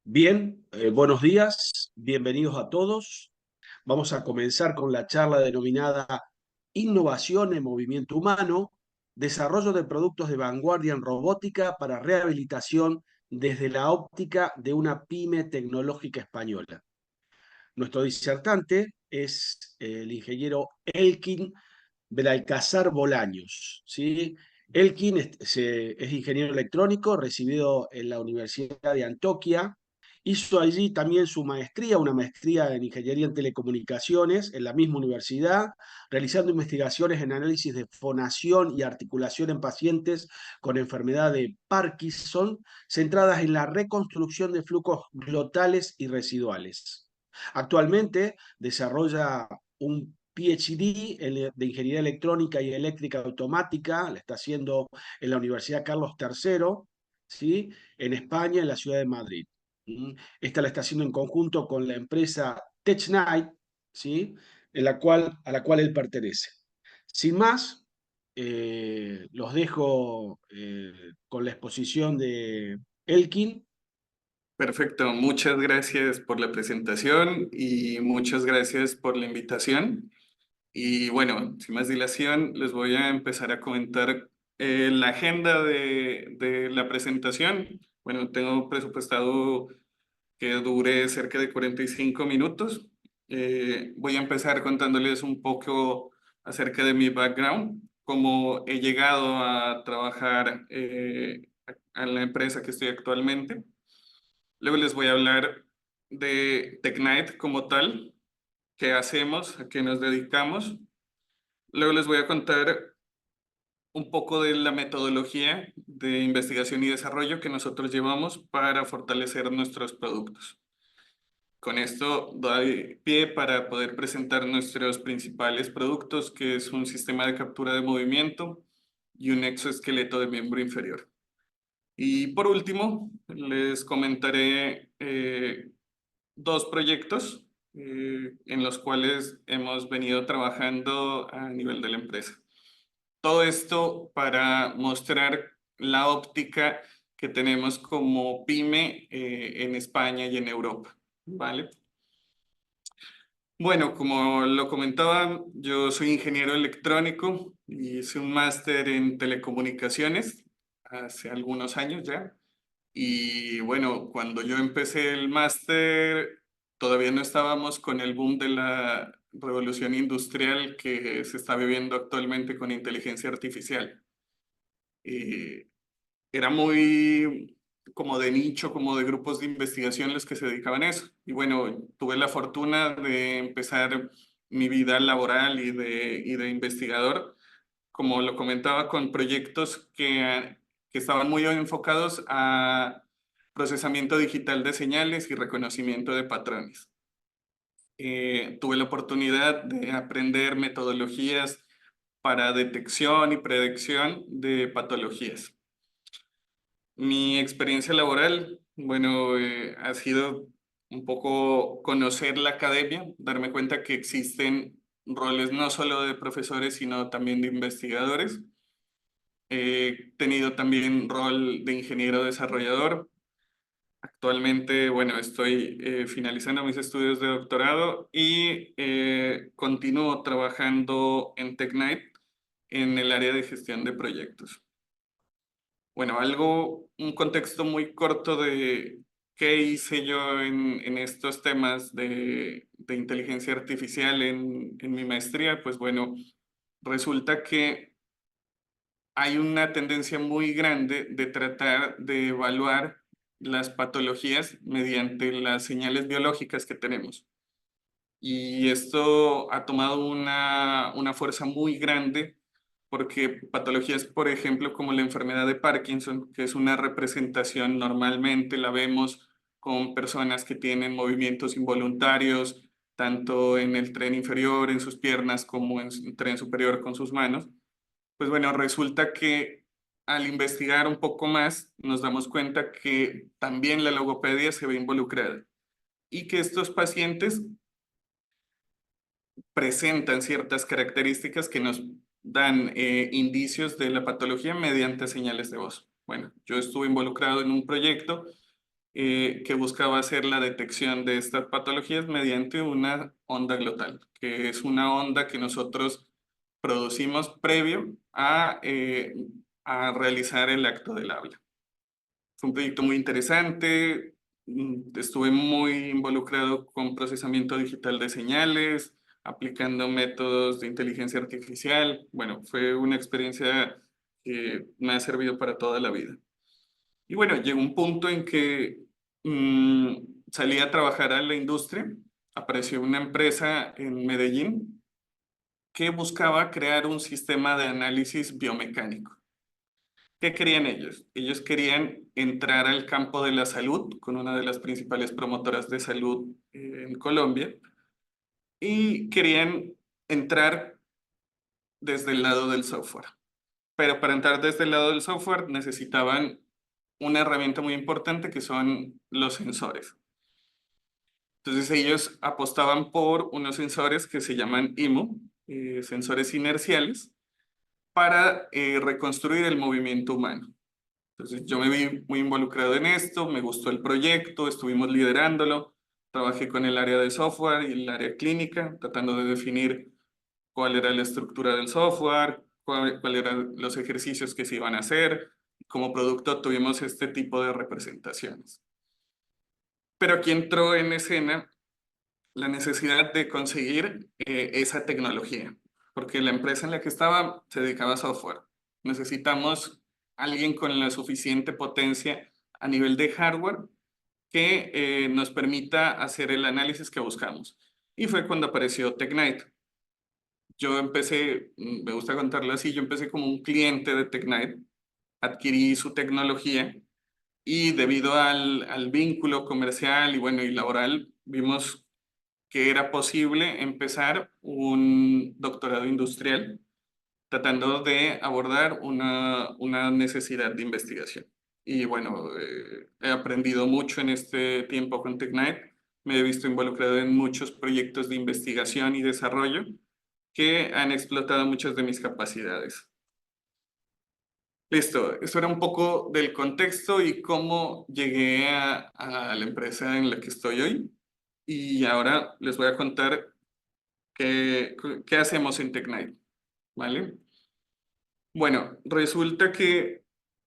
Bien, buenos días, bienvenidos a todos. Vamos a comenzar con la charla denominada Innovación en Movimiento Humano, desarrollo de productos de vanguardia en robótica para rehabilitación desde la óptica de una pyme tecnológica española. Nuestro disertante es el ingeniero Elkin Belalcázar Bolaños, ¿sí? Elkin es ingeniero electrónico, recibido en la Universidad de Antioquia. Hizo allí también su maestría, una maestría en ingeniería en telecomunicaciones en la misma universidad, realizando investigaciones en análisis de fonación y articulación en pacientes con enfermedad de Parkinson, centradas en la reconstrucción de flujos glotales y residuales. Actualmente desarrolla un PhD de Ingeniería Electrónica y Eléctrica Automática, la está haciendo en la Universidad Carlos III, ¿sí? En España, en la ciudad de Madrid. Esta la está haciendo en conjunto con la empresa TechNight, ¿sí? A la cual él pertenece. Sin más, los dejo con la exposición de Elkin. Perfecto, muchas gracias por la presentación y muchas gracias por la invitación. Y bueno, sin más dilación, les voy a empezar a comentar la agenda de la presentación. Bueno, tengo presupuestado que dure cerca de 45 minutos. Voy a empezar contándoles un poco acerca de mi background, cómo he llegado a trabajar a la empresa que estoy actualmente. Luego les voy a hablar de TechNight como tal, qué hacemos, a qué nos dedicamos. Luego les voy a contar un poco de la metodología de investigación y desarrollo que nosotros llevamos para fortalecer nuestros productos. Con esto doy pie para poder presentar nuestros principales productos, que es un sistema de captura de movimiento y un exoesqueleto de miembro inferior. Y por último, les comentaré dos proyectos en los cuales hemos venido trabajando a nivel de la empresa. Todo esto para mostrar la óptica que tenemos como pyme en España y en Europa, ¿vale? Bueno, como lo comentaba, yo soy ingeniero electrónico y hice un máster en telecomunicaciones hace algunos años ya. Y bueno, cuando yo empecé el máster, todavía no estábamos con el boom de la revolución industrial que se está viviendo actualmente con inteligencia artificial. Eh, Era muy como de nicho, como de grupos de investigación los que se dedicaban a eso. Y bueno, tuve la fortuna de empezar mi vida laboral y de investigador, como lo comentaba, con proyectos que estaban muy enfocados a procesamiento digital de señales y reconocimiento de patrones. Tuve la oportunidad de aprender metodologías para detección y predicción de patologías. Mi experiencia laboral, bueno, ha sido un poco conocer la academia, darme cuenta que existen roles no solo de profesores, sino también de investigadores. He tenido también rol de ingeniero desarrollador. Actualmente, bueno, estoy finalizando mis estudios de doctorado y continúo trabajando en TechNight en el área de gestión de proyectos. Bueno, un contexto muy corto de qué hice yo en estos temas de inteligencia artificial en mi maestría. Pues bueno, resulta que hay una tendencia muy grande de tratar de evaluar las patologías mediante las señales biológicas que tenemos. Y esto ha tomado una fuerza muy grande porque patologías, por ejemplo, como la enfermedad de Parkinson, que es una representación, normalmente la vemos con personas que tienen movimientos involuntarios, tanto en el tren inferior, en sus piernas, como en el tren superior con sus manos. Pues bueno, resulta que al investigar un poco más, nos damos cuenta que también la logopedia se ve involucrada y que estos pacientes presentan ciertas características que nos dan indicios de la patología mediante señales de voz. Bueno, yo estuve involucrado en un proyecto que buscaba hacer la detección de estas patologías mediante una onda glotal, que es una onda que nosotros producimos previo a realizar el acto del habla. Fue un proyecto muy interesante, estuve muy involucrado con procesamiento digital de señales, aplicando métodos de inteligencia artificial. Bueno, fue una experiencia que me ha servido para toda la vida. Y bueno, llegó un punto en que mm, salí a trabajar a la industria. Apareció una empresa en Medellín que buscaba crear un sistema de análisis biomecánico. ¿Qué querían ellos? Ellos querían entrar al campo de la salud con una de las principales promotoras de salud en Colombia y querían entrar desde el lado del software. Pero para entrar desde el lado del software necesitaban una herramienta muy importante que son los sensores. Entonces ellos apostaban por unos sensores que se llaman IMU, sensores inerciales, para reconstruir el movimiento humano. Entonces yo me vi muy involucrado en esto, me gustó el proyecto, estuvimos liderándolo, trabajé con el área de software y el área clínica, tratando de definir cuál era la estructura del software, cuáles eran los ejercicios que se iban a hacer. Como producto tuvimos este tipo de representaciones. Pero aquí entró en escena la necesidad de conseguir esa tecnología, porque la empresa en la que estaba se dedicaba a software. Necesitamos alguien con la suficiente potencia a nivel de hardware que nos permita hacer el análisis que buscamos. Y fue cuando apareció Tecnite. Yo empecé, me gusta contarlo así, yo empecé como un cliente de Tecnite, adquirí su tecnología y debido al vínculo comercial y bueno, y laboral, vimos que era posible empezar un doctorado industrial tratando de abordar una necesidad de investigación. Y bueno, he aprendido mucho en este tiempo con Tecnite. Me he visto involucrado en muchos proyectos de investigación y desarrollo que han explotado muchas de mis capacidades. Listo, eso era un poco del contexto y cómo llegué a la empresa en la que estoy hoy. Y ahora les voy a contar qué hacemos en Tecnite, ¿vale? Bueno, resulta que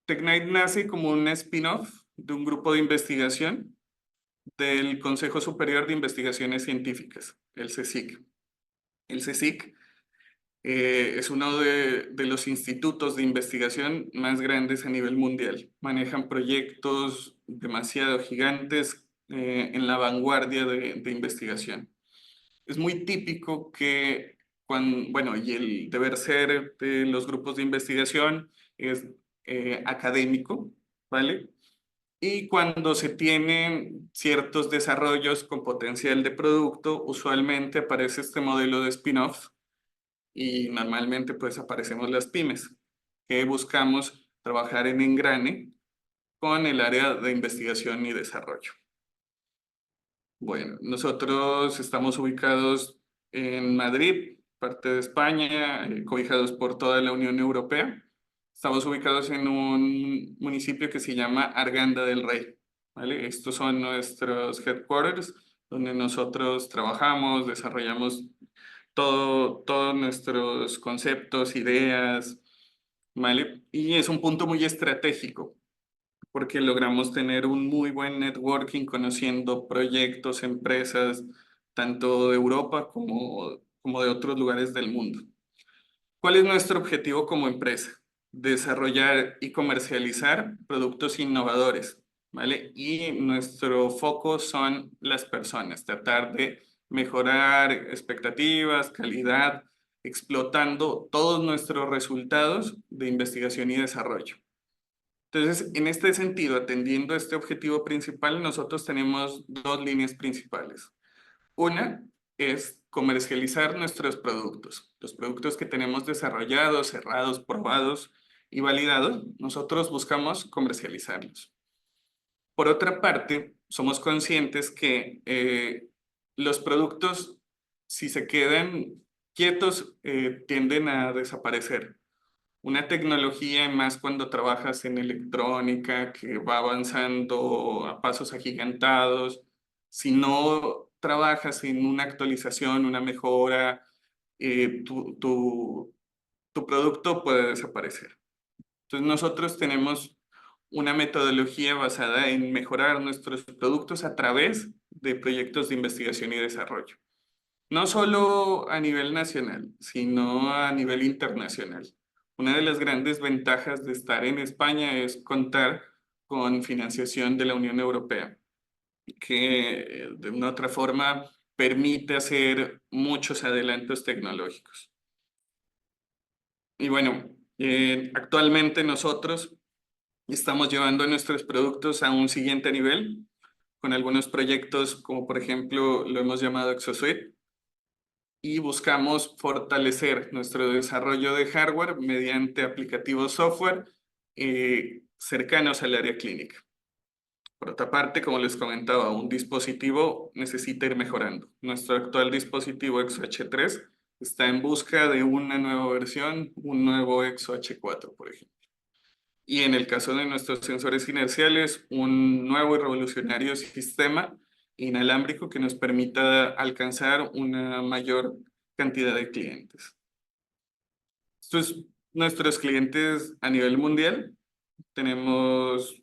Tecnite nace como un spin-off de un grupo de investigación del Consejo Superior de Investigaciones Científicas, el CSIC. El CSIC es uno de los institutos de investigación más grandes a nivel mundial. Manejan proyectos demasiado gigantes en la vanguardia de investigación. Es muy típico que bueno, y el deber ser de los grupos de investigación es académico, ¿vale? Y cuando se tienen ciertos desarrollos con potencial de producto, usualmente aparece este modelo de spin-off y normalmente pues aparecemos las pymes, que buscamos trabajar en engrane con el área de investigación y desarrollo. Bueno, nosotros estamos ubicados en Madrid, parte de España, cobijados por toda la Unión Europea. Estamos ubicados en un municipio que se llama Arganda del Rey, ¿vale? Estos son nuestros headquarters, donde nosotros trabajamos, desarrollamos todos nuestros conceptos, ideas, ¿vale? Y es un punto muy estratégico porque logramos tener un muy buen networking conociendo proyectos, empresas, tanto de Europa como de otros lugares del mundo. ¿Cuál es nuestro objetivo como empresa? Desarrollar y comercializar productos innovadores, ¿vale? Y nuestro foco son las personas, tratar de mejorar expectativas, calidad, explotando todos nuestros resultados de investigación y desarrollo. Entonces, en este sentido, atendiendo a este objetivo principal, nosotros tenemos dos líneas principales. Una es comercializar nuestros productos. Los productos que tenemos desarrollados, cerrados, probados y validados, nosotros buscamos comercializarlos. Por otra parte, somos conscientes que los productos, si se quedan quietos, tienden a desaparecer. una tecnología, más cuando trabajas en electrónica, que va avanzando a pasos agigantados, si no trabajas en una actualización, una mejora, tu producto puede desaparecer. Entonces nosotros tenemos una metodología basada en mejorar nuestros productos a través de proyectos de investigación y desarrollo. No solo a nivel nacional, sino a nivel internacional. Una de las grandes ventajas de estar en España es contar con financiación de la Unión Europea, que de una otra forma permite hacer muchos adelantos tecnológicos. Y bueno, actualmente nosotros estamos llevando nuestros productos a un siguiente nivel con algunos proyectos como por ejemplo lo hemos llamado ExoSuite, y buscamos fortalecer nuestro desarrollo de hardware mediante aplicativos software cercanos al área clínica. Por otra parte, como les comentaba, un dispositivo necesita ir mejorando. Nuestro actual dispositivo ExoH3 está en busca de una nueva versión, un nuevo ExoH4, por ejemplo. Y en el caso de nuestros sensores inerciales, un nuevo y revolucionario sistema inalámbrico que nos permita alcanzar una mayor cantidad de clientes. Estos nuestros clientes a nivel mundial. Tenemos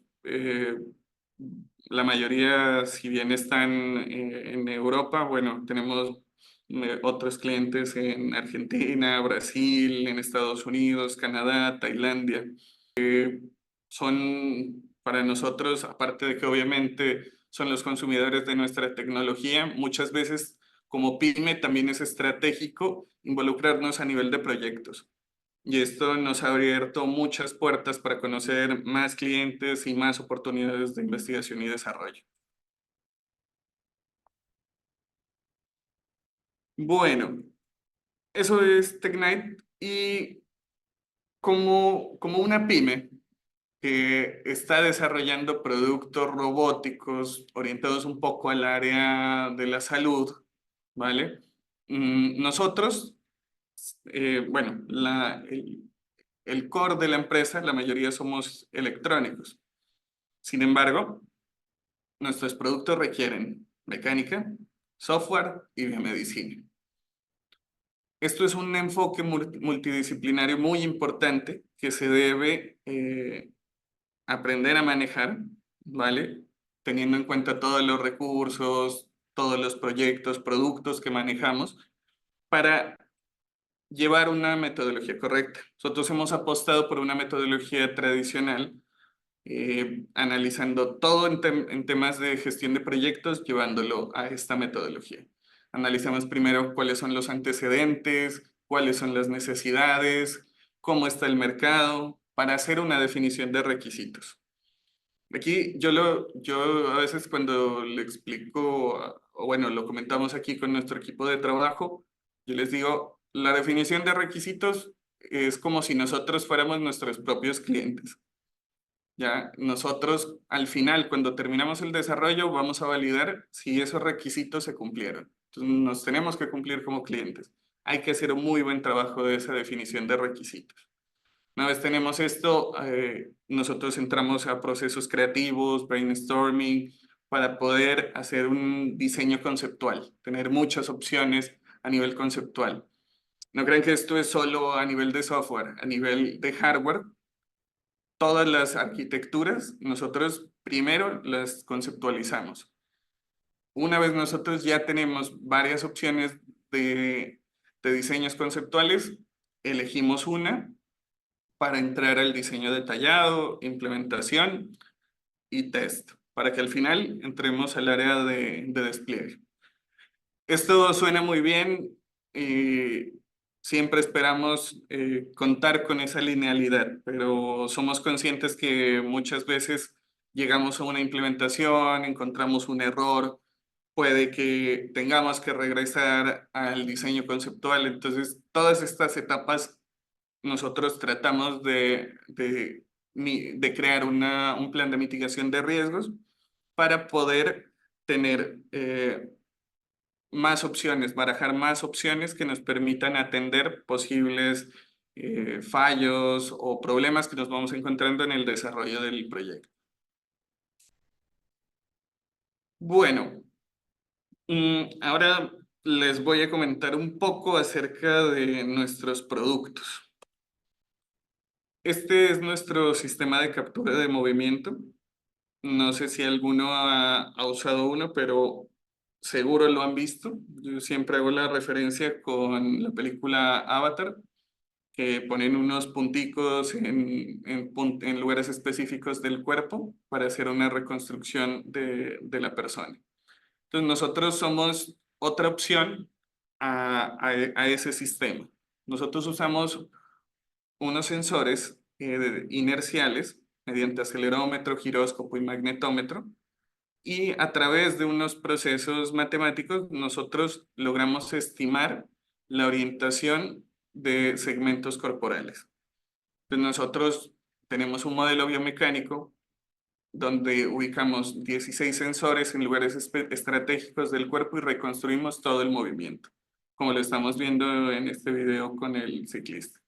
la mayoría, si bien están en Europa, bueno, tenemos otros clientes en Argentina, Brasil, en Estados Unidos, Canadá, Tailandia. Son para nosotros, aparte de que obviamente son los consumidores de nuestra tecnología, muchas veces como pyme también es estratégico involucrarnos a nivel de proyectos. Y esto nos ha abierto muchas puertas para conocer más clientes y más oportunidades de investigación y desarrollo. Bueno, eso es Tecnite, y como una pyme que está desarrollando productos robóticos orientados un poco al área de la salud, ¿vale? Nosotros, bueno, el core de la empresa, la mayoría somos electrónicos. Sin embargo, nuestros productos requieren mecánica, software y biomedicina. Esto es un enfoque multidisciplinario muy importante que se debe aprender a manejar, ¿vale? Teniendo en cuenta todos los recursos, todos los proyectos, productos que manejamos para llevar una metodología correcta. Nosotros hemos apostado por una metodología tradicional, analizando todo en temas de gestión de proyectos, llevándolo a esta metodología. Analizamos primero cuáles son los antecedentes, cuáles son las necesidades, cómo está el mercado, para hacer una definición de requisitos. Aquí yo a veces cuando le explico, o bueno, lo comentamos aquí con nuestro equipo de trabajo, yo les digo, la definición de requisitos es como si nosotros fuéramos nuestros propios clientes. Ya, nosotros al final, cuando terminamos el desarrollo, vamos a validar si esos requisitos se cumplieron. Entonces, nos tenemos que cumplir como clientes. Hay que hacer un muy buen trabajo de esa definición de requisitos. Una vez tenemos esto, nosotros entramos a procesos creativos, brainstorming, para poder hacer un diseño conceptual, tener muchas opciones a nivel conceptual. No crean que esto es solo a nivel de software, a nivel de hardware. Todas las arquitecturas, nosotros primero las conceptualizamos. Una vez nosotros ya tenemos varias opciones de diseños conceptuales, elegimos una para entrar al diseño detallado, implementación y test, para que al final entremos al área de despliegue. Esto suena muy bien y siempre esperamos contar con esa linealidad, pero somos conscientes que muchas veces llegamos a una implementación, encontramos un error, puede que tengamos que regresar al diseño conceptual. Entonces, todas estas etapas nosotros tratamos de crear un plan de mitigación de riesgos para poder tener más opciones, barajar más opciones que nos permitan atender posibles fallos o problemas que nos vamos encontrando en el desarrollo del proyecto. Bueno, ahora les voy a comentar un poco acerca de nuestros productos. Este es nuestro sistema de captura de movimiento. No sé si alguno ha usado uno, pero seguro lo han visto. Yo siempre hago la referencia con la película Avatar, que ponen unos punticos en lugares específicos del cuerpo para hacer una reconstrucción de la persona. Entonces nosotros somos otra opción a ese sistema. Nosotros usamos unos sensores inerciales mediante acelerómetro, giróscopo y magnetómetro, y a través de unos procesos matemáticos nosotros logramos estimar la orientación de segmentos corporales. Entonces nosotros tenemos un modelo biomecánico donde ubicamos 16 sensores en lugares estratégicos del cuerpo y reconstruimos todo el movimiento, como lo estamos viendo en este video con el ciclista.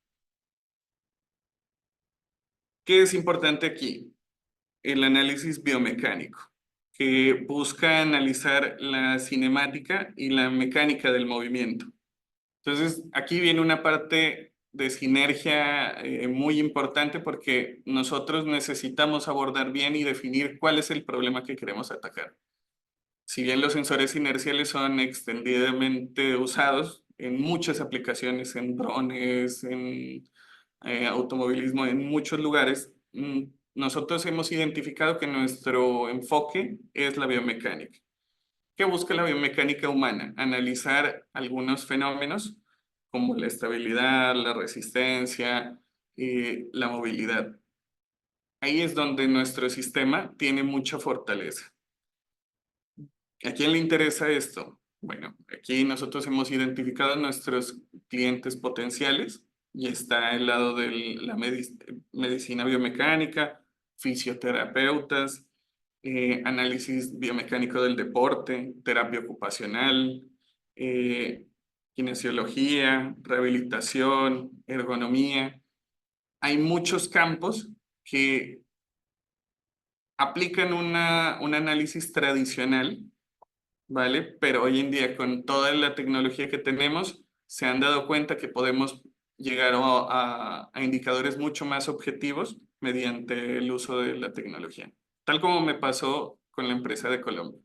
¿Qué es importante aquí? El análisis biomecánico, que busca analizar la cinemática y la mecánica del movimiento. Entonces, aquí viene una parte de sinergia muy importante porque nosotros necesitamos abordar bien y definir cuál es el problema que queremos atacar. Si bien los sensores inerciales son extendidamente usados en muchas aplicaciones, en drones, en automovilismo, en muchos lugares, nosotros hemos identificado que nuestro enfoque es la biomecánica. ¿Qué busca la biomecánica humana? Analizar algunos fenómenos como la estabilidad, la resistencia, la movilidad. Ahí es donde nuestro sistema tiene mucha fortaleza. ¿A quién le interesa esto? Bueno, aquí nosotros hemos identificado a nuestros clientes potenciales y está el lado de la medicina biomecánica, fisioterapeutas, análisis biomecánico del deporte, terapia ocupacional, eh, kinesiología, rehabilitación, ergonomía. Hay muchos campos que aplican un análisis tradicional, ¿vale? Pero hoy en día, con toda la tecnología que tenemos, se han dado cuenta que podemos llegar a indicadores mucho más objetivos mediante el uso de la tecnología. Tal como me pasó con la empresa de Colombia.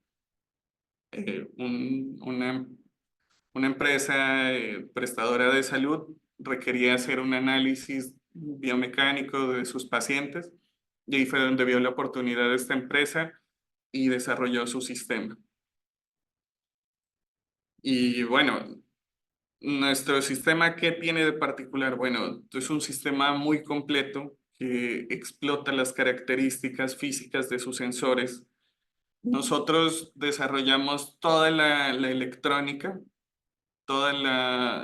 Una empresa prestadora de salud requería hacer un análisis biomecánico de sus pacientes y ahí fue donde vio la oportunidad de esta empresa y desarrolló su sistema. Y bueno, nuestro sistema, ¿qué tiene de particular? Bueno, es un sistema muy completo que explota las características físicas de sus sensores. Nosotros desarrollamos toda la electrónica,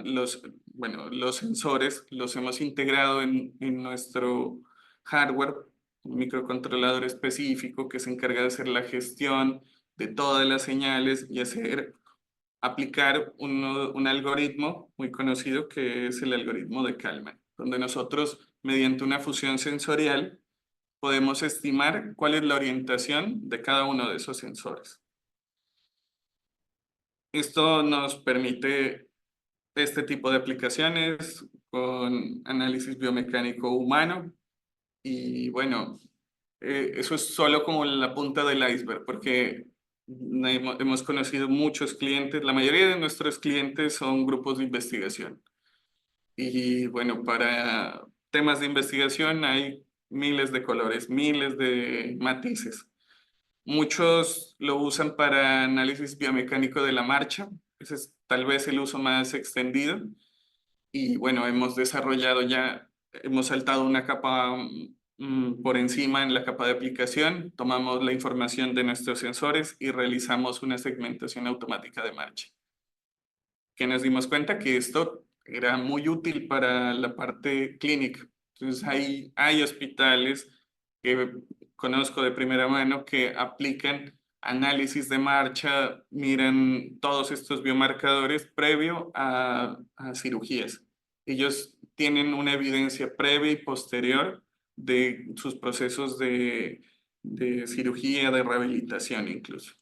los sensores los hemos integrado en nuestro hardware, un microcontrolador específico que se encarga de hacer la gestión de todas las señales y aplicar un algoritmo muy conocido que es el algoritmo de Kalman, donde nosotros, mediante una fusión sensorial, podemos estimar cuál es la orientación de cada uno de esos sensores. Esto nos permite este tipo de aplicaciones con análisis biomecánico humano y bueno, eso es solo como la punta del iceberg porque hemos conocido muchos clientes, la mayoría de nuestros clientes son grupos de investigación y bueno, para temas de investigación hay miles de colores, miles de matices. Muchos lo usan para análisis biomecánico de la marcha, ese es tal vez el uso más extendido. Y bueno, hemos saltado una capa por encima en la capa de aplicación, tomamos la información de nuestros sensores y realizamos una segmentación automática de marcha. Que nos dimos cuenta que esto era muy útil para la parte clínica. Entonces hay hospitales que conozco de primera mano que aplican análisis de marcha, miran todos estos biomarcadores previo a cirugías. Ellos tienen una evidencia previa y posterior de sus procesos de cirugía, de rehabilitación incluso.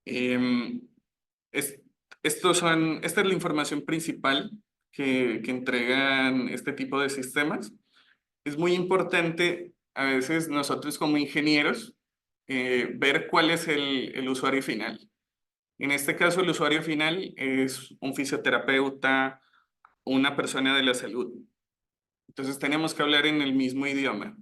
Esta es la información principal que entregan este tipo de sistemas. Es muy importante a veces nosotros como ingenieros ver cuál es el usuario final. En este caso, el usuario final es un fisioterapeuta, una persona de la salud. Entonces tenemos que hablar en el mismo idioma.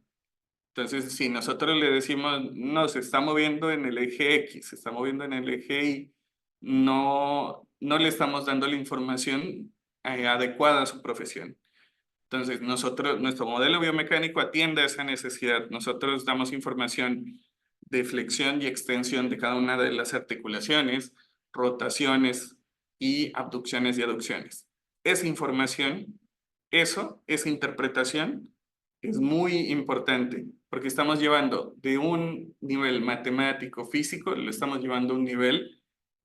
Entonces, si nosotros le decimos, no, se está moviendo en el eje X, se está moviendo en el eje Y, no le estamos dando la información adecuada a su profesión. Entonces, nuestro modelo biomecánico atiende a esa necesidad. Nosotros damos información de flexión y extensión de cada una de las articulaciones, rotaciones y abducciones y aducciones. Esa información, esa interpretación es muy importante porque estamos llevando de un nivel matemático, físico, lo estamos llevando a un nivel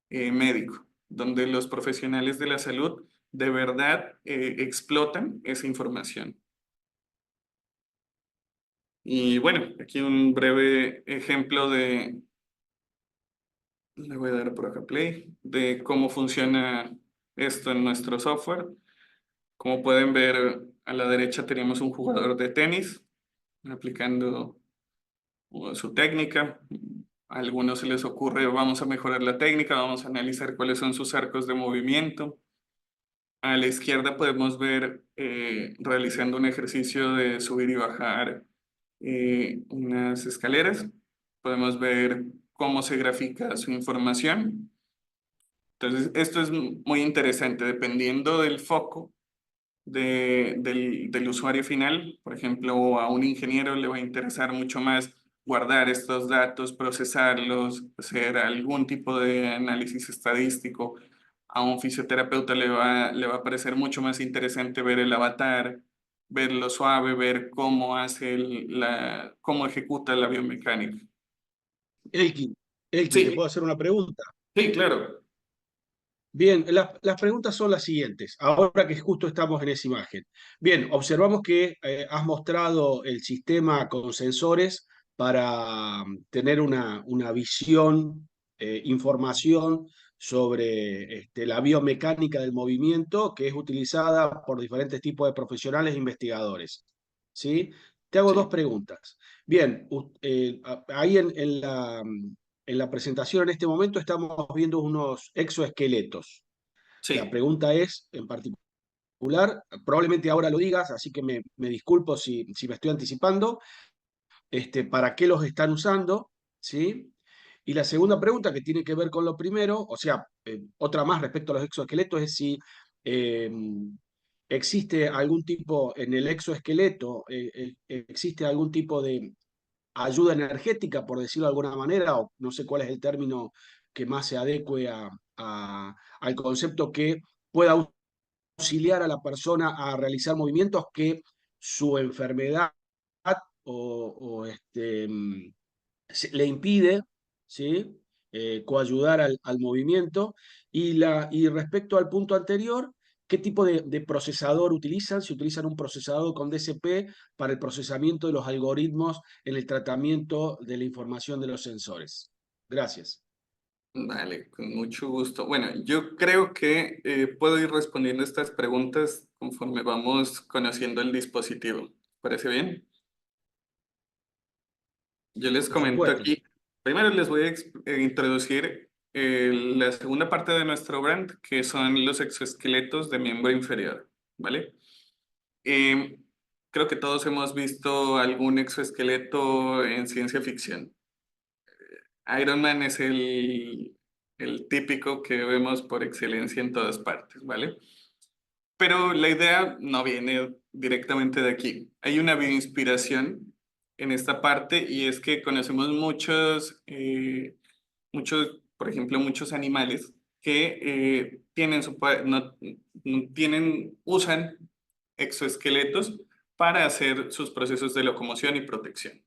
médico, donde los profesionales de la salud de verdad explotan esa información. Y bueno, aquí un breve ejemplo le voy a dar por acá play, de cómo funciona esto en nuestro software. Como pueden ver, a la derecha tenemos un jugador de tenis aplicando su técnica. A algunos se les ocurre, vamos a mejorar la técnica, vamos a analizar cuáles son sus arcos de movimiento. A la izquierda podemos ver realizando un ejercicio de subir y bajar unas escaleras. Podemos ver cómo se grafica su información. Entonces, esto es muy interesante, dependiendo del foco del usuario final. Por ejemplo, a un ingeniero le va a interesar mucho más guardar estos datos, procesarlos, hacer algún tipo de análisis estadístico. A un fisioterapeuta le va a parecer mucho más interesante ver el avatar, ver lo suave, ver cómo cómo ejecuta la biomecánica. Elkin, ¿te Sí, puedo hacer una pregunta? sí, claro. Bien, las preguntas son las siguientes, ahora que justo estamos en esa imagen. Bien, observamos que has mostrado el sistema con sensores para tener una visión, información sobre la biomecánica del movimiento que es utilizada por diferentes tipos de profesionales e investigadores. ¿Sí? Te hago dos Sí, preguntas. Bien, ahí en la presentación en este momento estamos viendo unos exoesqueletos. La sí. pregunta es, en particular, probablemente ahora lo digas, así que me disculpo si me estoy anticipando, ¿para qué los están usando? ¿Sí? Y la segunda pregunta, que tiene que ver con lo primero, o sea, otra más respecto a los exoesqueletos, es si eh, existe algún tipo, en el exoesqueleto, existe algún tipo de ayuda energética, por decirlo de alguna manera, o no sé cuál es el término que más se adecue al concepto que pueda auxiliar a la persona a realizar movimientos que su enfermedad o le impide, ¿sí? Coayudar al movimiento. Y respecto al punto anterior, ¿qué tipo de procesador utilizan? Si utilizan un procesador con DSP para el procesamiento de los algoritmos en el tratamiento de la información de los sensores. Gracias. Vale, con mucho gusto. Bueno, yo creo que puedo ir respondiendo estas preguntas conforme vamos conociendo el dispositivo. ¿Parece bien? Yo les Por comento supuesto. aquí. Primero les voy a introducir la segunda parte de nuestro brand, que son los exoesqueletos de miembro inferior, ¿vale? Eh, Creo que todos hemos visto algún exoesqueleto en ciencia ficción. Iron Man es el típico que vemos por excelencia en todas partes, ¿vale? Pero la idea no viene directamente de aquí. Hay una bioinspiración en esta parte y es que conocemos por ejemplo, muchos animales que usan exoesqueletos para hacer sus procesos de locomoción y protección.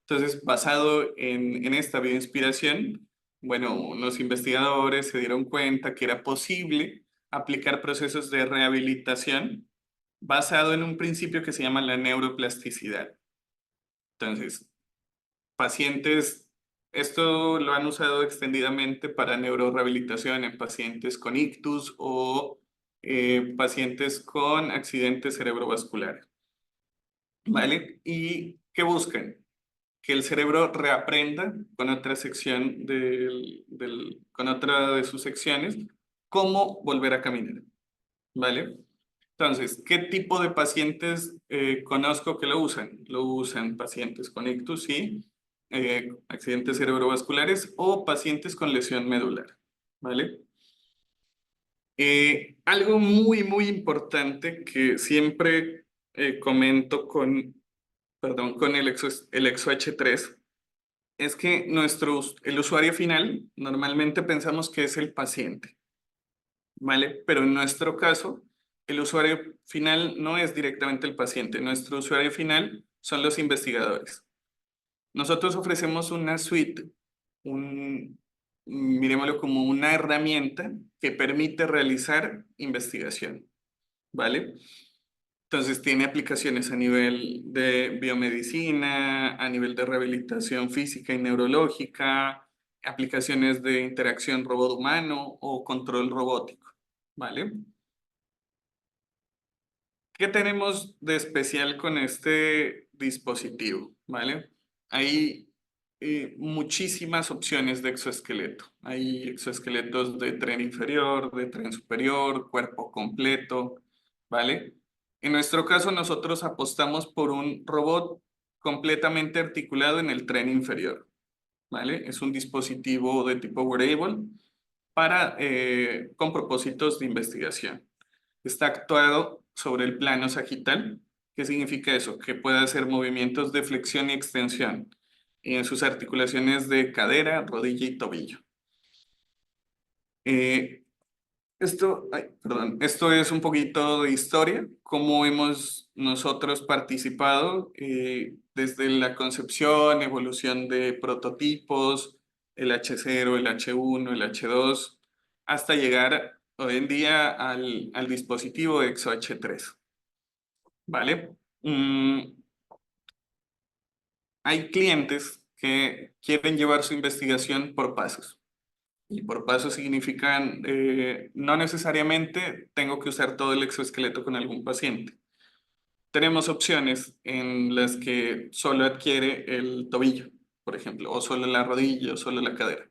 Entonces, basado en esta bioinspiración, bueno, unos investigadores se dieron cuenta que era posible aplicar procesos de rehabilitación basado en un principio que se llama la neuroplasticidad. Entonces, pacientes, esto lo han usado extendidamente para neurorehabilitación en pacientes con ictus o pacientes con accidentes cerebrovasculares, ¿vale? ¿Y qué buscan? Que el cerebro reaprenda con otra sección con otra de sus secciones cómo volver a caminar, ¿vale? Entonces, ¿qué tipo de pacientes conozco que lo usan? Lo usan pacientes con ictus, sí, accidentes cerebrovasculares o pacientes con lesión medular, ¿vale? Algo muy, muy importante que siempre comento perdón, con el EXO-H3 es que el usuario final normalmente pensamos que es el paciente, ¿vale? Pero en nuestro caso, el usuario final no es directamente el paciente. Nuestro usuario final son los investigadores. Nosotros ofrecemos una suite, miremoslo como una herramienta que permite realizar investigación, ¿vale? Entonces tiene aplicaciones a nivel de biomedicina, a nivel de rehabilitación física y neurológica, aplicaciones de interacción robot-humano o control robótico, ¿vale? ¿Qué tenemos de especial con este dispositivo? ¿Vale? Hay muchísimas opciones de exoesqueleto. Hay exoesqueletos de tren inferior, de tren superior, cuerpo completo, ¿vale? En nuestro caso, nosotros apostamos por un robot completamente articulado en el tren inferior, ¿vale? Es un dispositivo de tipo wearable con propósitos de investigación. Está actuado sobre el plano sagital. ¿Qué significa eso? Que puede hacer movimientos de flexión y extensión en sus articulaciones de cadera, rodilla y tobillo. Eh, esto es un poquito de historia, cómo hemos nosotros participado desde la concepción, evolución de prototipos, el H0, el H1, el H2, hasta llegar hoy en día al dispositivo EXO-H3, ¿vale? Hay clientes que quieren llevar su investigación por pasos. Y por pasos significan, no necesariamente tengo que usar todo el exoesqueleto con algún paciente. Tenemos opciones en las que solo adquiere el tobillo, por ejemplo, o solo la rodilla, o solo la cadera.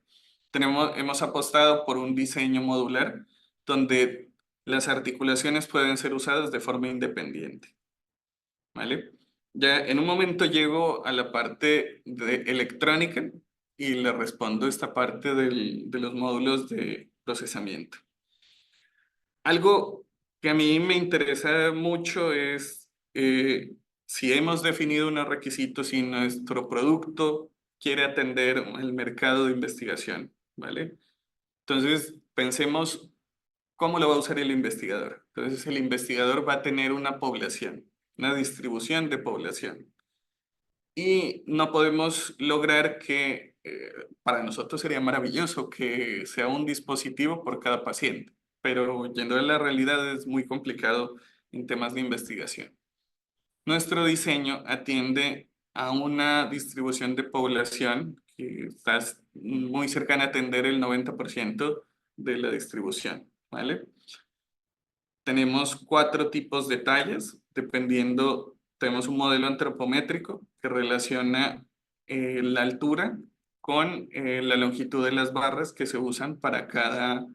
Hemos apostado por un diseño modular donde las articulaciones pueden ser usadas de forma independiente, ¿vale? Ya en un momento llego a la parte de electrónica y le respondo esta parte de los módulos de procesamiento. Algo que a mí me interesa mucho es si hemos definido unos requisitos y nuestro producto quiere atender el mercado de investigación, ¿vale? Entonces, pensemos cómo lo va a usar el investigador. Entonces, el investigador va a tener una población, una distribución de población. Y no podemos lograr que, para nosotros sería maravilloso que sea un dispositivo por cada paciente, pero yendo a la realidad es muy complicado en temas de investigación. Nuestro diseño atiende a una distribución de población que está muy cercana a atender el 90% de la distribución, ¿vale? Tenemos 4 tipos de tallas, dependiendo, tenemos un modelo antropométrico que relaciona la altura con la longitud de las barras que se usan para cada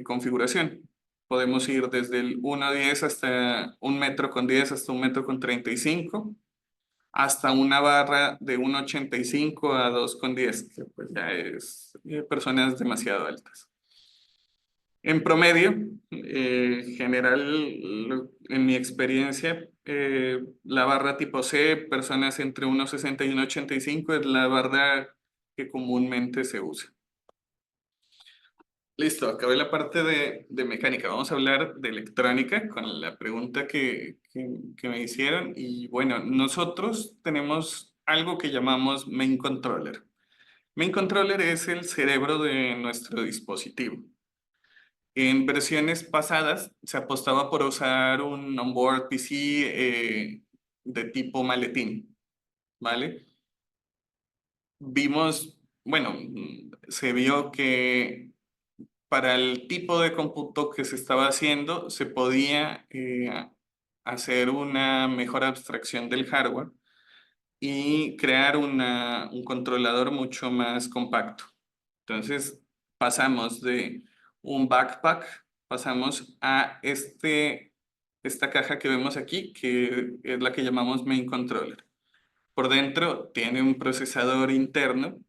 configuración. Podemos ir desde el 1,10 hasta 1,10 m hasta 1,35 m, hasta una barra de 1,85 a 2,10, que pues ya es personas demasiado altas. En promedio, general, en mi experiencia, la barra tipo C, personas entre 1,60 y 1,85 es la barra que comúnmente se usa. Listo, acabé la parte de mecánica. Vamos a hablar de electrónica con la pregunta que me hicieron. Y bueno, nosotros tenemos algo que llamamos Main Controller. Main Controller es el cerebro de nuestro dispositivo. En versiones pasadas se apostaba por usar un onboard PC de tipo maletín, ¿vale? Se vio que para el tipo de cómputo que se estaba haciendo se podía hacer una mejor abstracción del hardware y crear un controlador mucho más compacto. Entonces pasamos de un backpack, pasamos a esta caja que vemos aquí, que es la que llamamos main controller. Por dentro tiene un procesador interno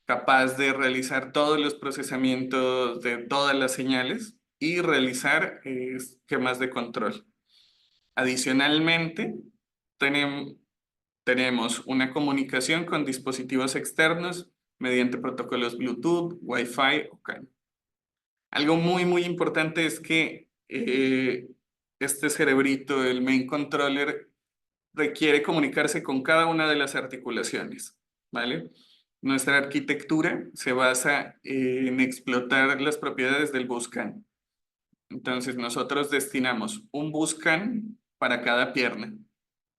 capaz de realizar todos los procesamientos de todas las señales y realizar esquemas de control. Adicionalmente, tenemos una comunicación con dispositivos externos mediante protocolos Bluetooth, Wi-Fi o CAN. Algo muy importante es que este cerebrito, el main controller, requiere comunicarse con cada una de las articulaciones, ¿vale? Nuestra arquitectura se basa en explotar las propiedades del buscan. Entonces nosotros destinamos un buscan para cada pierna,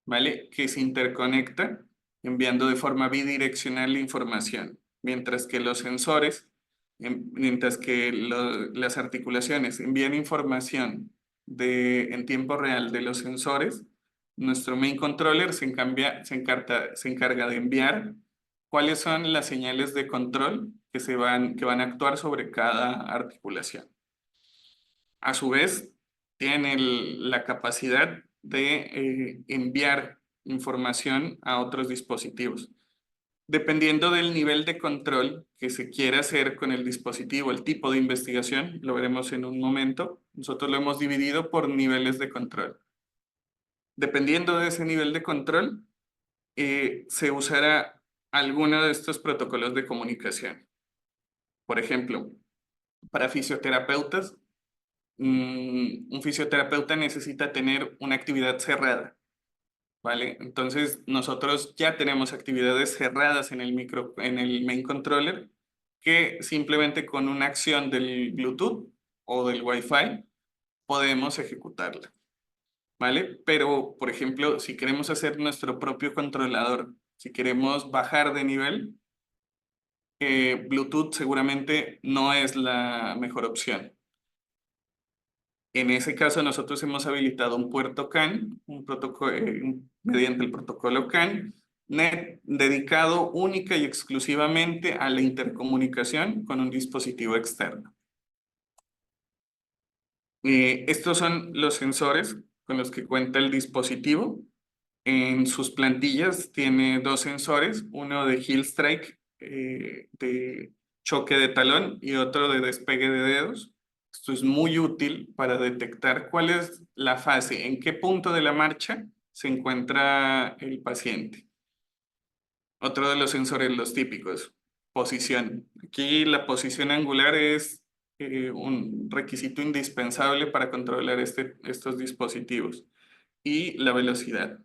¿vale? Que se interconecta enviando de forma bidireccional la información, mientras que los sensores, las articulaciones envían información en tiempo real de los sensores. Nuestro main controller se encarga de enviar cuáles son las señales de control que van a actuar sobre cada articulación. A su vez, tiene la capacidad de enviar información a otros dispositivos. Dependiendo del nivel de control que se quiera hacer con el dispositivo, el tipo de investigación, lo veremos en un momento, nosotros lo hemos dividido por niveles de control. Dependiendo de ese nivel de control, se usará alguno de estos protocolos de comunicación. Por ejemplo, para fisioterapeutas, un fisioterapeuta necesita tener una actividad cerrada, ¿vale? Entonces, nosotros ya tenemos actividades cerradas en el main controller que simplemente con una acción del Bluetooth o del Wi-Fi podemos ejecutarla, ¿vale? Pero, por ejemplo, si queremos hacer nuestro propio controlador, si queremos bajar de nivel, Bluetooth seguramente no es la mejor opción. En ese caso, nosotros hemos habilitado un puerto CAN, mediante el protocolo CAN, dedicado única y exclusivamente a la intercomunicación con un dispositivo externo. Estos son los sensores con los que cuenta el dispositivo. En sus plantillas tiene dos sensores, uno de heel strike, de choque de talón, y otro de despegue de dedos. Esto es muy útil para detectar cuál es la fase, en qué punto de la marcha se encuentra el paciente. Otro de los sensores, los típicos, posición. Aquí la posición angular es un requisito indispensable para controlar estos dispositivos. Y la velocidad.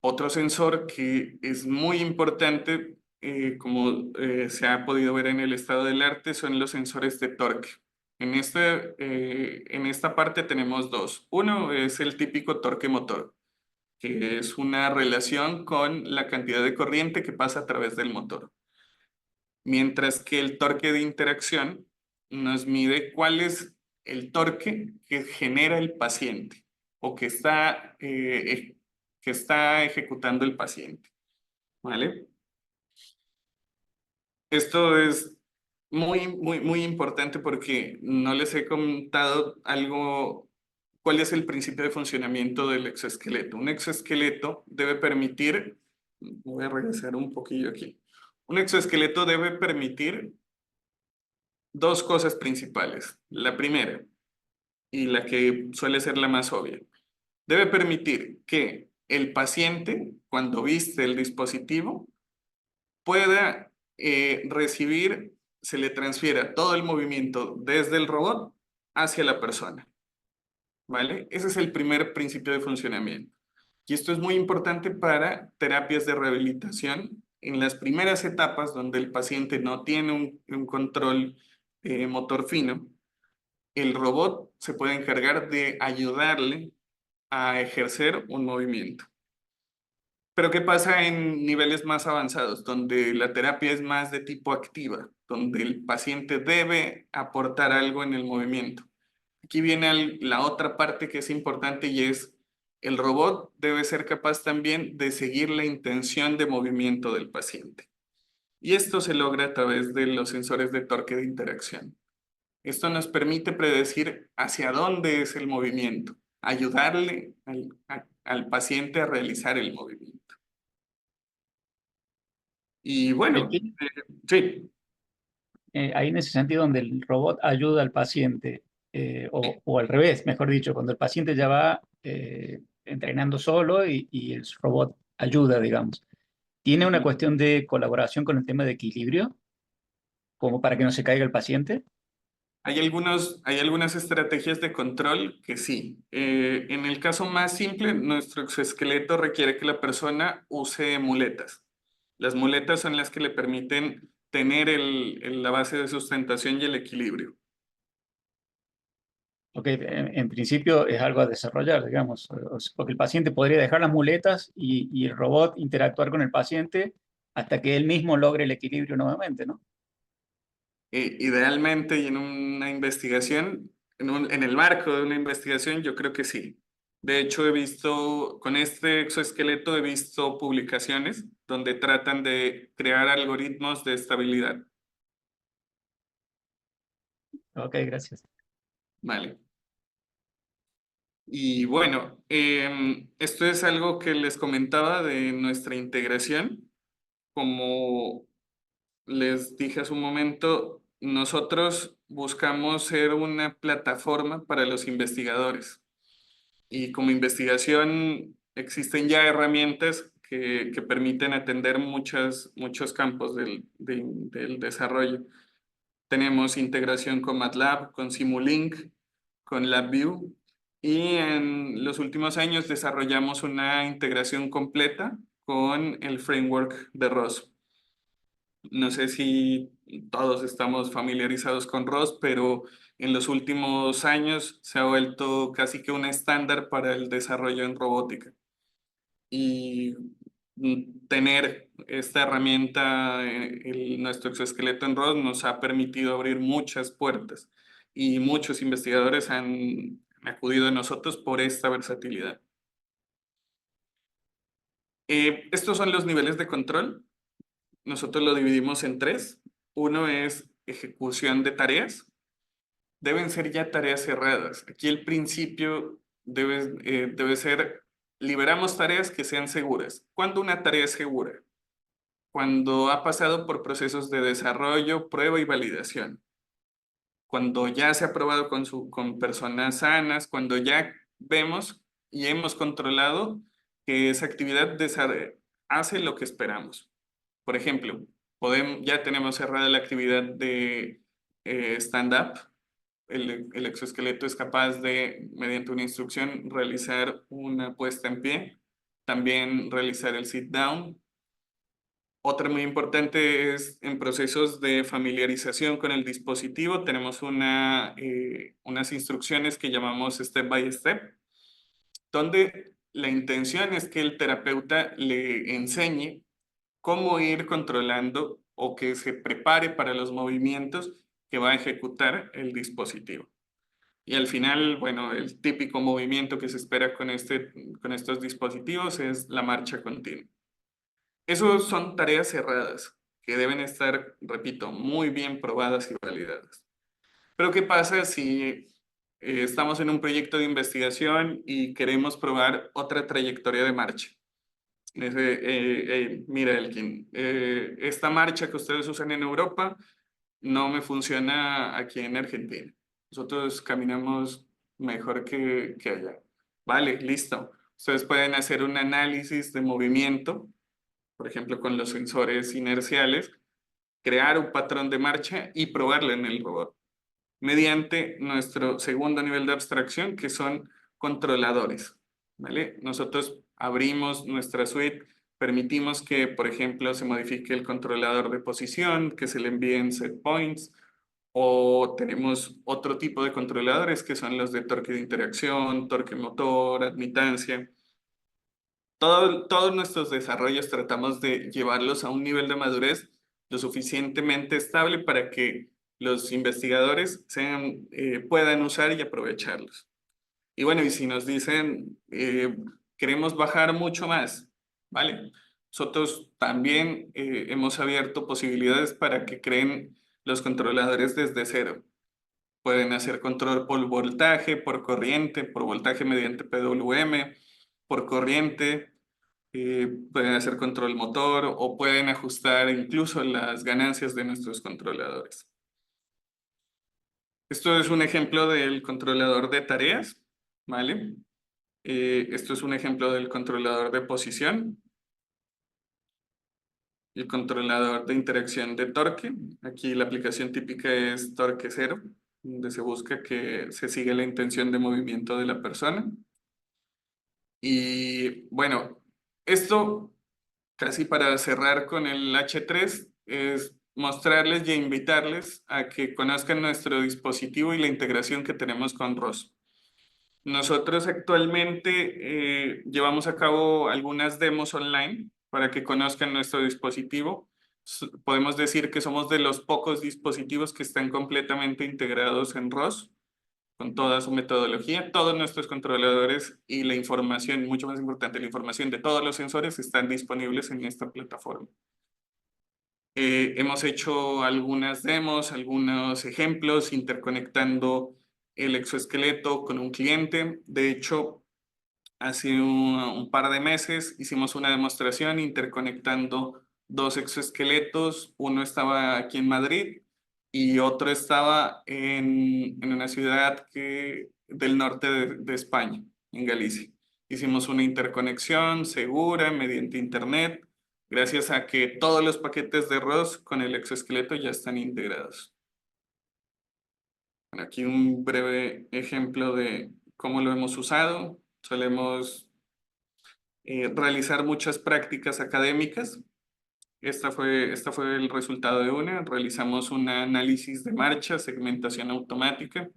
Otro sensor que es muy importante, como se ha podido ver en el estado del arte, son los sensores de torque. En esta parte tenemos dos. Uno es el típico torque motor, que es una relación con la cantidad de corriente que pasa a través del motor. Mientras que el torque de interacción nos mide cuál es el torque que genera el paciente o que está ejecutando el paciente, ¿vale? Esto es muy importante porque no les he contado cuál es el principio de funcionamiento del exoesqueleto. Un exoesqueleto debe permitir, voy a regresar un poquillo aquí, un exoesqueleto debe permitir dos cosas principales. La primera, y la que suele ser la más obvia, debe permitir que el paciente, cuando viste el dispositivo, pueda se le transfiera todo el movimiento desde el robot hacia la persona, ¿vale? Ese es el primer principio de funcionamiento. Y esto es muy importante para terapias de rehabilitación en las primeras etapas donde el paciente no tiene un control motor fino. el robot se puede encargar de ayudarle a ejercer un movimiento. Pero ¿qué pasa en niveles más avanzados, donde la terapia es más de tipo activa, donde el paciente debe aportar algo en el movimiento? Aquí viene la otra parte que es importante y es el robot debe ser capaz también de seguir la intención de movimiento del paciente. Y esto se logra a través de los sensores de torque de interacción. Esto nos permite predecir hacia dónde es el movimiento, ayudarle al paciente a realizar el movimiento. Y bueno, Elkin, sí, ahí en ese sentido donde el robot ayuda al paciente, o al revés, mejor dicho, cuando el paciente ya va entrenando solo y el robot ayuda, digamos. ¿Tiene una ujú. cuestión de colaboración con el tema de equilibrio, como para que no se caiga el paciente? Hay algunas estrategias de control que sí. En el caso más simple, nuestro exoesqueleto requiere que la persona use muletas. Las muletas son las que le permiten tener la base de sustentación y el equilibrio. Porque en principio es algo a desarrollar, digamos, porque el paciente podría dejar las muletas y el robot interactuar con el paciente hasta que él mismo logre el equilibrio nuevamente, ¿no? Idealmente y en una investigación, en el marco de una investigación, yo creo que sí. De hecho, con este exoesqueleto he visto publicaciones donde tratan de crear algoritmos de estabilidad. Ok, gracias. Vale. Y bueno, esto es algo que les comentaba de nuestra integración. Como les dije hace un momento, nosotros buscamos ser una plataforma para los investigadores. Y como investigación existen ya herramientas que permiten atender muchos campos del desarrollo. Tenemos integración con MATLAB, con Simulink, con LabVIEW y en los últimos años desarrollamos una integración completa con el framework de ROS. No sé si todos estamos familiarizados con ROS, pero en los últimos años se ha vuelto casi que un estándar para el desarrollo en robótica. Y tener esta herramienta, nuestro exoesqueleto en ROS, nos ha permitido abrir muchas puertas y muchos investigadores han acudido a nosotros por esta versatilidad. Estos son los niveles de control. Nosotros lo dividimos en tres. Uno es ejecución de tareas. Deben ser ya tareas cerradas. Aquí el principio debe ser, liberamos tareas que sean seguras. ¿Cuándo una tarea es segura? Cuando ha pasado por procesos de desarrollo, prueba y validación. Cuando ya se ha probado con personas sanas, cuando ya vemos y hemos controlado que esa actividad hace lo que esperamos. Por ejemplo, ya tenemos cerrada la actividad de stand-up. El exoesqueleto es capaz de, mediante una instrucción, realizar una puesta en pie, también realizar el sit-down. Otra muy importante es en procesos de familiarización con el dispositivo. Tenemos unas instrucciones que llamamos step by step, donde la intención es que el terapeuta le enseñe cómo ir controlando o que se prepare para los movimientos que va a ejecutar el dispositivo. Y al final, bueno, el típico movimiento que se espera con estos dispositivos es la marcha continua. Esos son tareas cerradas que deben estar, repito, muy bien probadas y validadas. Pero ¿qué pasa si estamos en un proyecto de investigación y queremos probar otra trayectoria de marcha? Mira, Elkin, esta marcha que ustedes usan en Europa no me funciona aquí en Argentina. Nosotros caminamos mejor que allá. Vale, listo. Ustedes pueden hacer un análisis de movimiento, por ejemplo, con los sensores inerciales, crear un patrón de marcha y probarlo en el robot, mediante nuestro segundo nivel de abstracción, que son controladores. ¿Vale? Nosotros abrimos nuestra suite, permitimos que, por ejemplo, se modifique el controlador de posición, que se le envíen set points, O tenemos otro tipo de controladores que son los de torque de interacción, torque motor, admitancia. Todos nuestros desarrollos tratamos de llevarlos a un nivel de madurez lo suficientemente estable para que los investigadores puedan usar y aprovecharlos. Y bueno, y si nos dicen, queremos bajar mucho más, ¿vale? Nosotros también hemos abierto posibilidades para que creen los controladores desde cero. Pueden hacer control por voltaje, por corriente, por voltaje mediante PWM, por corriente, pueden hacer control motor o pueden ajustar incluso las ganancias de nuestros controladores. Esto es un ejemplo del controlador de tareas, ¿vale? Esto es un ejemplo del controlador de posición. El controlador de interacción de torque. Aquí la aplicación típica es torque cero, donde se busca que se siga la intención de movimiento de la persona. Y bueno, esto casi para cerrar con el H3 es mostrarles y invitarles a que conozcan nuestro dispositivo y la integración que tenemos con ROS. Nosotros actualmente llevamos a cabo algunas demos online para que conozcan nuestro dispositivo. Podemos decir que somos de los pocos dispositivos que están completamente integrados en ROS, con toda su metodología. Todos nuestros controladores y la información, mucho más importante, la información de todos los sensores están disponibles en esta plataforma. Hemos hecho algunas demos, algunos ejemplos interconectando el exoesqueleto con un cliente. De hecho, hace un par de meses hicimos una demostración interconectando dos exoesqueletos. Uno estaba aquí en Madrid y otro estaba en una ciudad del norte de España, en Galicia. Hicimos una interconexión segura mediante internet, gracias a que todos los paquetes de ROS con el exoesqueleto ya están integrados. Bueno, aquí un breve ejemplo de cómo lo hemos usado. Solemos realizar muchas prácticas académicas. Este fue el resultado de una. Realizamos un análisis de marcha, segmentación automática.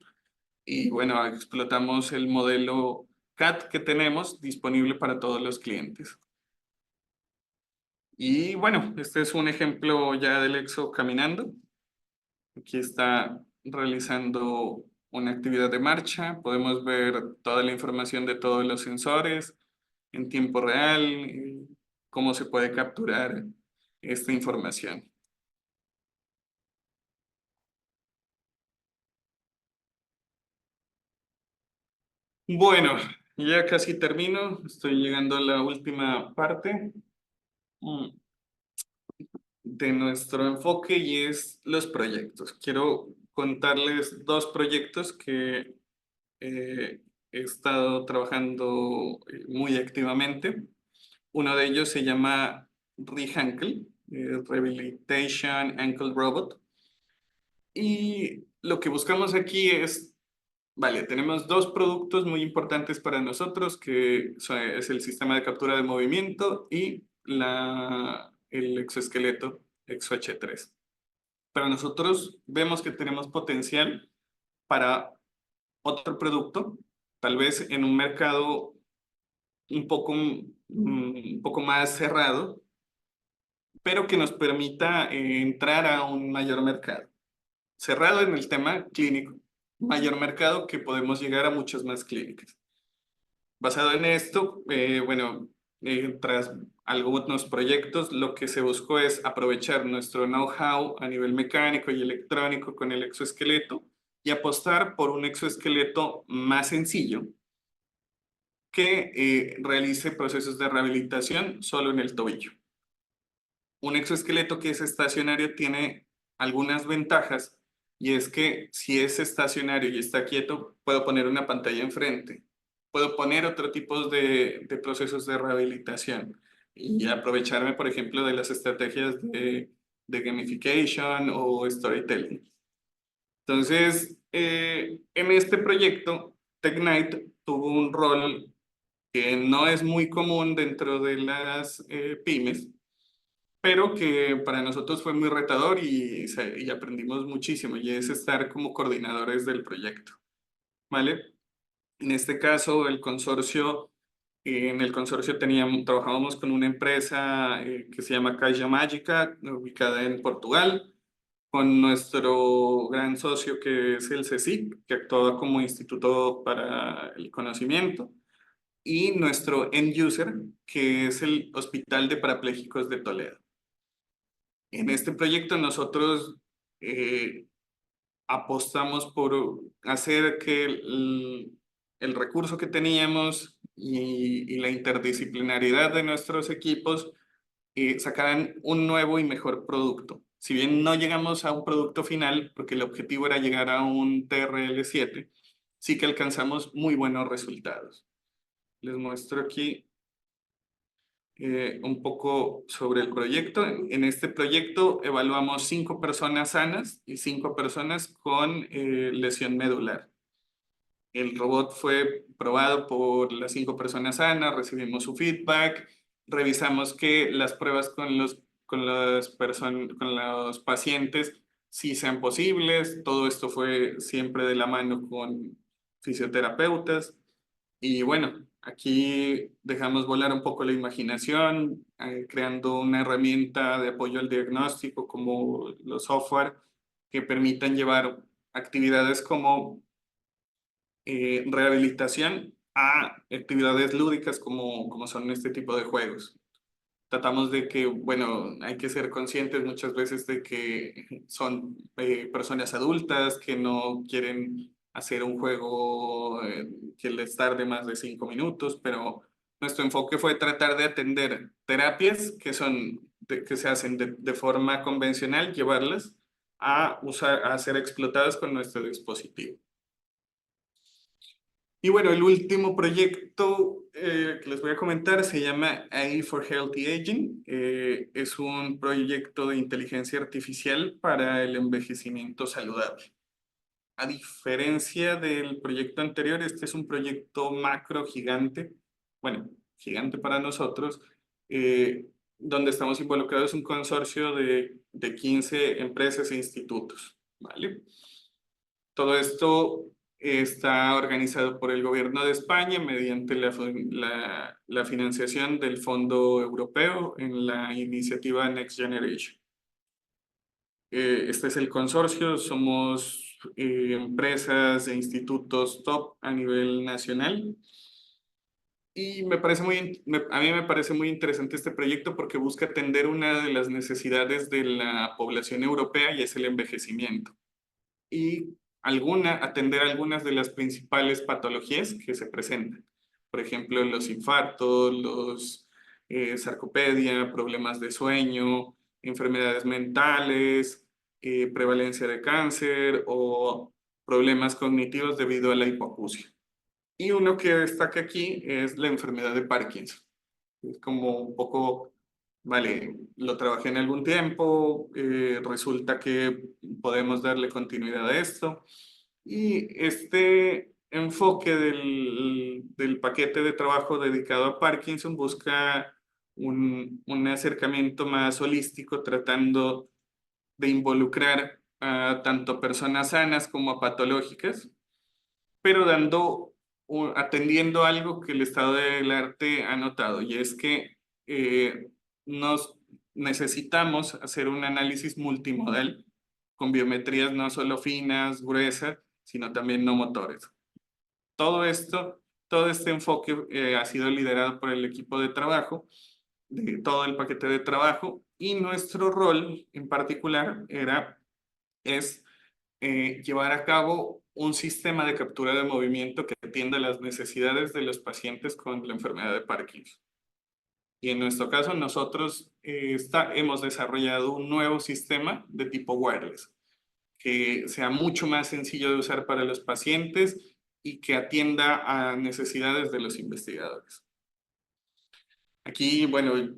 Y bueno, explotamos el modelo CAD que tenemos disponible para todos los clientes. Y bueno, este es un ejemplo ya del Exo caminando. Aquí está realizando una actividad de marcha. Podemos ver toda la información de todos los sensores en tiempo real, cómo se puede capturar esta información. Bueno, ya casi termino. Estoy llegando a la última parte de nuestro enfoque y es los proyectos. Quiero contarles dos proyectos que he estado trabajando muy activamente. Uno de ellos se llama ReHankle, Rehabilitation Ankle Robot. Y lo que buscamos aquí es, vale, tenemos dos productos muy importantes para nosotros, que es el sistema de captura de movimiento y el exoesqueleto ExoH3. Pero nosotros vemos que tenemos potencial para otro producto, tal vez en un mercado un poco más cerrado, pero que nos permita entrar a un mayor mercado. Cerrado en el tema clínico, mayor mercado que podemos llegar a muchas más clínicas. Basado en esto, bueno, tras algunos proyectos, lo que se buscó es aprovechar nuestro know-how a nivel mecánico y electrónico con el exoesqueleto y apostar por un exoesqueleto más sencillo que realice procesos de rehabilitación solo en el tobillo. Un exoesqueleto que es estacionario tiene algunas ventajas y es que si es estacionario y está quieto, puedo poner una pantalla enfrente. Puedo poner otro tipo de procesos de rehabilitación y aprovecharme, por ejemplo, de las estrategias de gamification o storytelling. Entonces, en este proyecto, TechNight tuvo un rol que no es muy común dentro de las pymes, pero que para nosotros fue muy retador y aprendimos muchísimo, y es estar como coordinadores del proyecto, ¿vale? En este caso, en el consorcio trabajábamos con una empresa que se llama Caixa Mágica, ubicada en Portugal, con nuestro gran socio que es el CSIC, que actúa como Instituto para el Conocimiento, y nuestro end user, que es el Hospital de Parapléjicos de Toledo. En este proyecto nosotros apostamos por hacer que el recurso que teníamos y la interdisciplinaridad de nuestros equipos sacaran un nuevo y mejor producto. Si bien no llegamos a un producto final, porque el objetivo era llegar a un TRL7, sí que alcanzamos muy buenos resultados. Les muestro aquí un poco sobre el proyecto. En este proyecto evaluamos 5 personas sanas y 5 personas con lesión medular. El robot fue probado por las 5 personas sanas, recibimos su feedback, revisamos que las pruebas con los pacientes sí sean posibles. Todo esto fue siempre de la mano con fisioterapeutas. Y bueno, aquí dejamos volar un poco la imaginación, creando una herramienta de apoyo al diagnóstico como los software que permitan llevar actividades como rehabilitación a actividades lúdicas como son este tipo de juegos. Tratamos de que, bueno, hay que ser conscientes muchas veces de que son personas adultas que no quieren hacer un juego que les tarde más de 5 minutos, pero nuestro enfoque fue tratar de atender terapias que se hacen de forma convencional, llevarlas a ser explotadas con nuestro dispositivo. Y bueno, el último proyecto que les voy a comentar se llama AI for Healthy Aging. Es un proyecto de inteligencia artificial para el envejecimiento saludable. A diferencia del proyecto anterior, este es un proyecto macro gigante, bueno, gigante para nosotros, donde estamos involucrados un consorcio de 15 empresas e institutos, ¿vale? Todo esto está organizado por el gobierno de España mediante la financiación del Fondo Europeo en la iniciativa Next Generation. Este es el consorcio, somos empresas e institutos top a nivel nacional. Y a mí me parece muy interesante este proyecto porque busca atender una de las necesidades de la población europea, y es el envejecimiento. Y atender algunas de las principales patologías que se presentan. Por ejemplo, los infartos, sarcopedia, problemas de sueño, enfermedades mentales, prevalencia de cáncer o problemas cognitivos debido a la hipoacusia. Y uno que destaca aquí es la enfermedad de Parkinson. Es como un poco, vale, lo trabajé en algún tiempo, resulta que podemos darle continuidad a esto. Y este enfoque del paquete de trabajo dedicado a Parkinson busca un acercamiento más holístico, tratando de involucrar a tanto personas sanas como a patológicas, pero atendiendo algo que el estado del arte ha notado, y es que nos necesitamos hacer un análisis multimodal con biometrías no solo finas, gruesas, sino también no motores. Todo este enfoque ha sido liderado por el equipo de trabajo, de todo el paquete de trabajo, y nuestro rol en particular es llevar a cabo un sistema de captura de movimiento que atienda las necesidades de los pacientes con la enfermedad de Parkinson. Y en nuestro caso, nosotros hemos desarrollado un nuevo sistema de tipo wireless, que sea mucho más sencillo de usar para los pacientes y que atienda a necesidades de los investigadores. Aquí, bueno,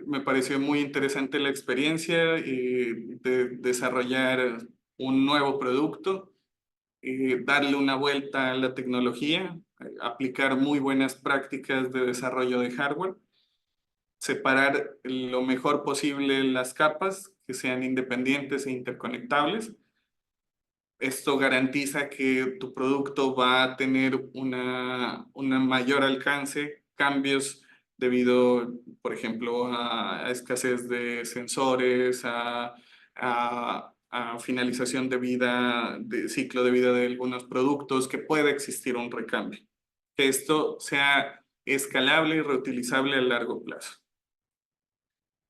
me pareció muy interesante la experiencia de desarrollar un nuevo producto, darle una vuelta a la tecnología, aplicar muy buenas prácticas de desarrollo de hardware, separar lo mejor posible las capas, que sean independientes e interconectables. Esto garantiza que tu producto va a tener una mayor alcance, cambios debido, por ejemplo, a escasez de sensores, a finalización de vida, de ciclo de vida de algunos productos, que pueda existir un recambio. Que esto sea escalable y reutilizable a largo plazo.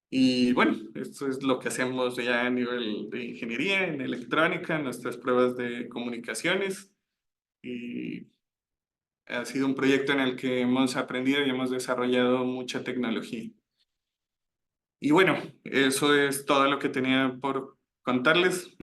Y bueno, esto es lo que hacemos ya a nivel de ingeniería, en electrónica, en nuestras pruebas de comunicaciones. Y ha sido un proyecto en el que hemos aprendido y hemos desarrollado mucha tecnología. Y bueno, eso es todo lo que tenía por contarles.